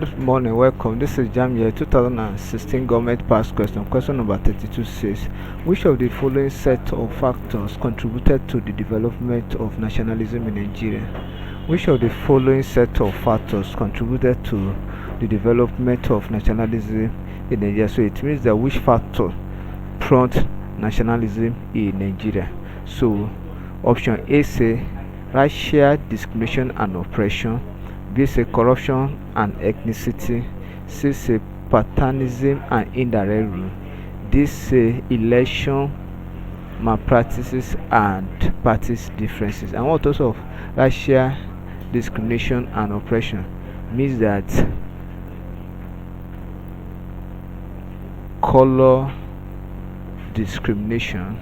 Good morning, welcome. This is Jamb here. 2016 government past question. Question number 32 says, which of the following set of factors contributed to the development of nationalism in Nigeria? Which of the following set of factors contributed to the development of nationalism in Nigeria? So it means that which factor prompted nationalism in Nigeria? So option A say racial discrimination and oppression. B say corruption and ethnicity. C say paternalism and indirect rule. D say election malpractices and party differences. And what also of racial discrimination and oppression means that color discrimination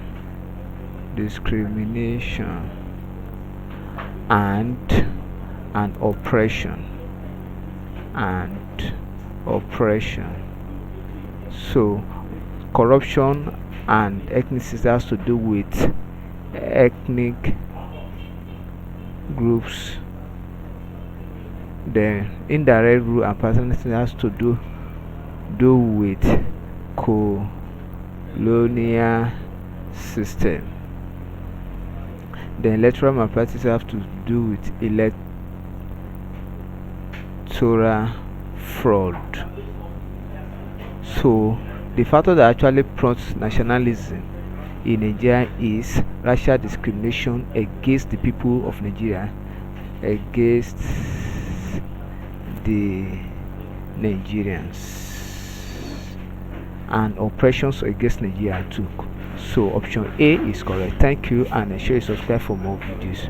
and oppression so corruption and ethnicity has to do with ethnic groups. The indirect rule and paternity has to do with colonial system. The electoral malpractice have to do with electoral fraud. So the factor that actually prompts nationalism in Nigeria is racial discrimination against the people of Nigeria, against the Nigerians, and oppressions against Nigeria too. So option A is correct. Thank you, and ensure you subscribe for more videos.